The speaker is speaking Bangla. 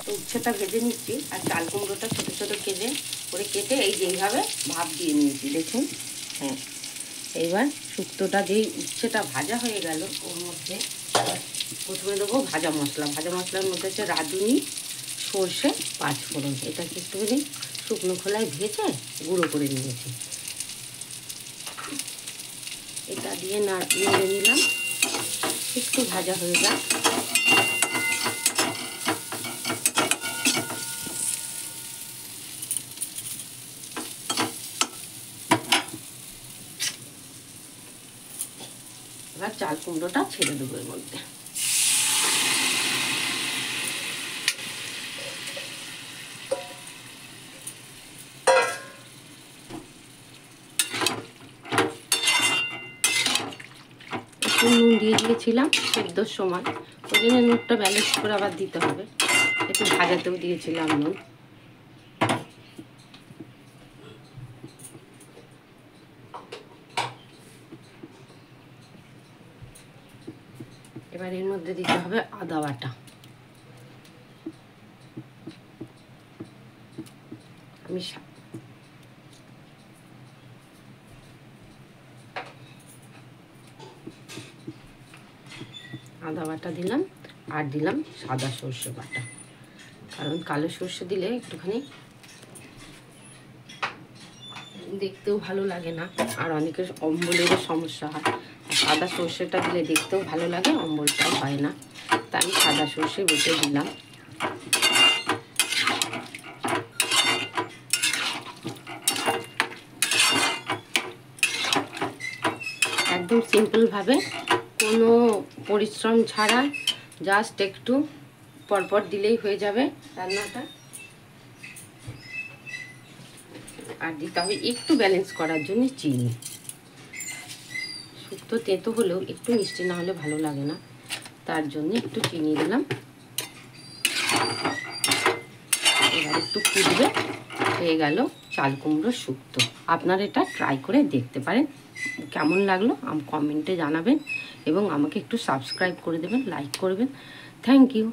তো উচ্ছেটা ভেজে নিচ্ছি আর চাল কুমড়োটা ছোটো ছোটো কেটে এই যে এইভাবে ভাপ দিয়ে নিয়েছি দেখুন। হ্যাঁ, এইবার শুক্তোটা যেই উচ্ছেটা ভাজা হয়ে গেল ওর মধ্যে প্রথমে দেবো ভাজা মশলার মধ্যে হচ্ছে রাঁধুনি, সর্ষে, পাঁচফোড়ন। এটাকে একটুখানি শুকনো খোলায় ভেজে গুঁড়ো করে নিয়েছি। এটা দিয়ে নেড়ে নিলাম, একটু ভাজা হয়ে যাক। এবার চাল কুমড়োটা ছেড়ে দেবো এর মধ্যে। নুন দিয়ে দিয়েছিলাম সেদ্ধর সময়, ওই জন্য নুনটা ব্যালেন্স করে আবার দিতে হবে। একটু ভাজাতেও দিয়েছিলাম নুন। এবার এর মধ্যে দিতে হবে আদা বাটা। আমি আদা বাটা দিলাম আর দিলাম সাদা সর্ষে বাটা, কারণ কালো সর্ষে দিলে একটুখানি দেখতেও ভালো লাগে না, আর অনেকের অম্বলেরও সমস্যা হয়। সাদা সর্ষেটা দিলে দেখতেও ভালো লাগে, অম্বলটাও হয় না। তাই আমি সাদা সর্ষে বেটে দিলাম। একদম সিম্পলভাবে, কোনো পরিশ্রম ছাড়া, জাস্ট একটু পরপর দিলেই হয়ে যাবে রান্নাটা। আর দিতে হবে একটু ব্যালেন্স করার জন্য চিনি। শুক্তো তেঁতো হলেও একটু মিষ্টি না হলে ভালো লাগে না, তার জন্য একটু চিনি দিলাম। এবার একটু ফুটবে, হয়ে গেল চাল কুমড়োর শুক্তো। আপনারা এটা ট্রাই করে দেখতে পারেন। কেমন লাগলো কমেন্টে জানাবেন এবং আমাকে একটু সাবস্ক্রাইব করে দেবেন, লাইক করবেন। Thank you.